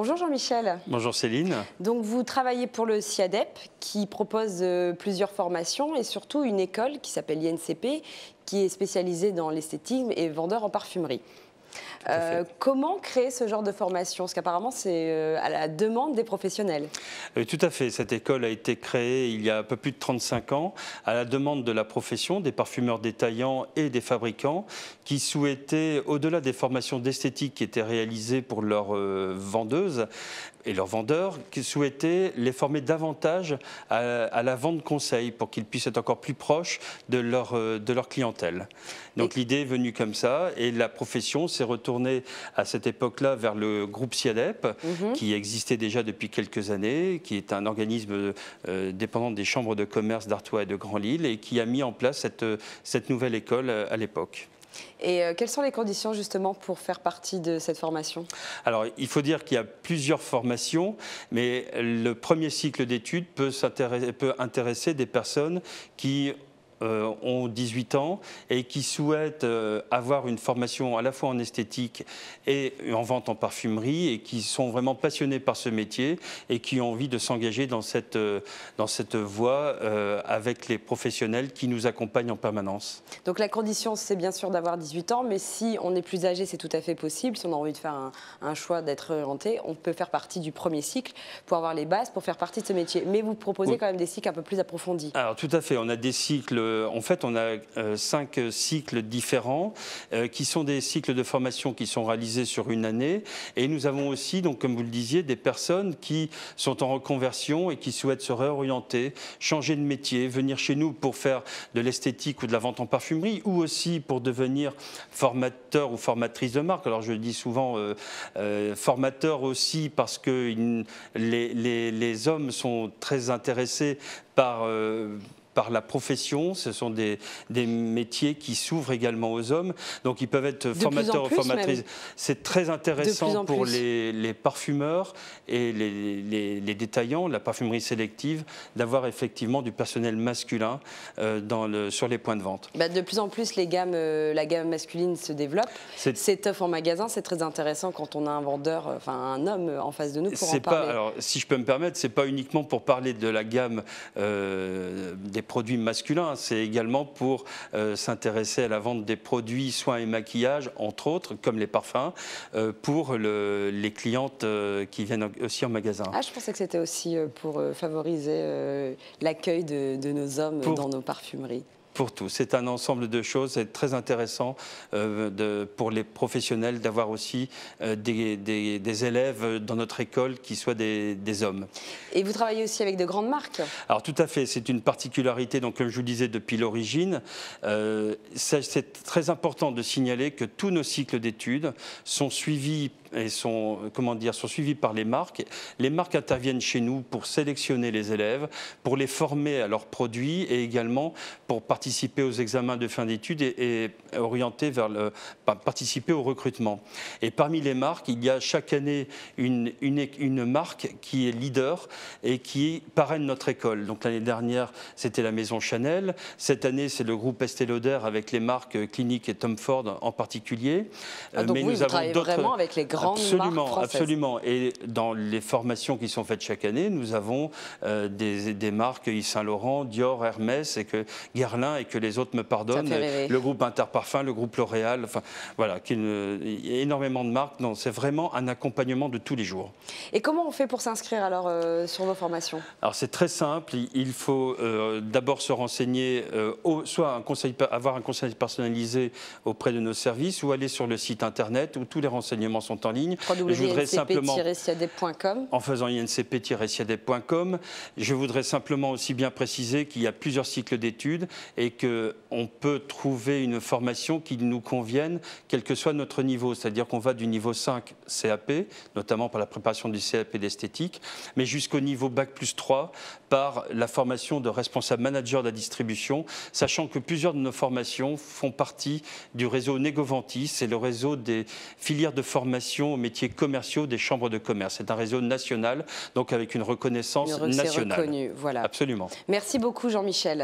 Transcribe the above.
Bonjour Jean-Michel. Bonjour Céline. Donc vous travaillez pour le CIADEP qui propose plusieurs formations et surtout une école qui s'appelle l'INCP qui est spécialisée dans l'esthétisme et vendeur en parfumerie. Comment créer ce genre de formation? Parce qu'apparemment c'est à la demande des professionnels. Tout à fait, cette école a été créée il y a un peu plus de 35 ans à la demande de la profession, des parfumeurs détaillants et des fabricants qui souhaitaient, au-delà des formations d'esthétique qui étaient réalisées pour leurs vendeuses et leurs vendeurs, qui souhaitaient les former davantage à la vente conseil pour qu'ils puissent être encore plus proches de leur clientèle. Donc l'idée est venue comme ça et la profession s'est retournée à cette époque-là vers le groupe CIADEP qui existait déjà depuis quelques années, qui est un organisme dépendant des chambres de commerce d'Artois et de Grand-Lille et qui a mis en place cette nouvelle école à l'époque. Et quelles sont les conditions justement pour faire partie de cette formation? Alors, il faut dire qu'il y a plusieurs formations, mais le premier cycle d'études peut intéresser des personnes qui ont 18 ans et qui souhaitent avoir une formation à la fois en esthétique et en vente en parfumerie et qui sont vraiment passionnés par ce métier et qui ont envie de s'engager dans cette voie avec les professionnels qui nous accompagnent en permanence. Donc la condition, c'est bien sûr d'avoir 18 ans, mais si on est plus âgé, c'est tout à fait possible. Si on a envie de faire un choix d'être orienté, on peut faire partie du premier cycle pour avoir les bases, pour faire partie de ce métier. Mais vous proposez quand même des cycles un peu plus approfondis. Alors tout à fait, on a des cycles. En fait, on a 5 cycles différents qui sont des cycles de formation qui sont réalisés sur une année. Et nous avons aussi, donc, comme vous le disiez, des personnes qui sont en reconversion et qui souhaitent se réorienter, changer de métier, venir chez nous pour faire de l'esthétique ou de la vente en parfumerie ou aussi pour devenir formateur ou formatrice de marque. Alors je dis souvent formateur aussi parce que les hommes sont très intéressés par la profession, ce sont des métiers qui s'ouvrent également aux hommes, donc ils peuvent être formateurs ou formatrices. C'est très intéressant pour les parfumeurs et les détaillants, la parfumerie sélective, d'avoir effectivement du personnel masculin sur les points de vente. De plus en plus, la gamme masculine se développe. C'est tough en magasin, c'est très intéressant quand on a un vendeur, enfin un homme en face de nous pour en parler. Alors, si je peux me permettre, c'est pas uniquement pour parler de la gamme des produits masculins, c'est également pour s'intéresser à la vente des produits soins et maquillage, entre autres, comme les parfums, pour les clientes qui viennent aussi en magasin. Ah, je pensais que c'était aussi pour favoriser l'accueil de nos hommes dans nos parfumeries. Pour tout. C'est un ensemble de choses. C'est très intéressant pour les professionnels d'avoir aussi des élèves dans notre école qui soient des hommes. Et vous travaillez aussi avec de grandes marques? Alors tout à fait. C'est une particularité, donc, comme je vous le disais depuis l'origine. C'est très important de signaler que tous nos cycles d'études sont suivis et sont suivis par les marques. Les marques interviennent chez nous pour sélectionner les élèves, pour les former à leurs produits et également pour participer aux examens de fin d'études et orienter vers participer au recrutement. Et parmi les marques, il y a chaque année une marque qui est leader et qui parraine notre école. Donc l'année dernière, c'était la maison Chanel. Cette année, c'est le groupe Estée Lauder avec les marques Clinique et Tom Ford en particulier. Donc mais vous travaillez vraiment avec les grandes marques françaises. Absolument. Et dans les formations qui sont faites chaque année, nous avons des marques Yves Saint Laurent, Dior, Hermès et que Guerlain et que les autres me pardonnent. Le groupe Interparfum, le groupe L'Oréal, enfin voilà, il y a énormément de marques. Non, c'est vraiment un accompagnement de tous les jours. Et comment on fait pour s'inscrire alors sur vos formations? Alors c'est très simple. Il faut d'abord se renseigner, soit avoir un conseil personnalisé auprès de nos services, ou aller sur le site internet où tous les renseignements sont en ligne. www.incp-siadep.com. En faisant incp-siadep.com. Je voudrais simplement aussi bien préciser qu'il y a plusieurs cycles d'études et qu'on peut trouver une formation qui nous convienne, quel que soit notre niveau. C'est-à-dire qu'on va du niveau 5 CAP, notamment par la préparation du CAP d'esthétique, mais jusqu'au niveau Bac+3 par la formation de responsable manager de la distribution, sachant que plusieurs de nos formations font partie du réseau Negovantis, c'est le réseau des filières de formation aux métiers commerciaux des chambres de commerce. C'est un réseau national, donc avec une reconnaissance nationale. Reconnu, voilà. Absolument. Merci beaucoup Jean-Michel.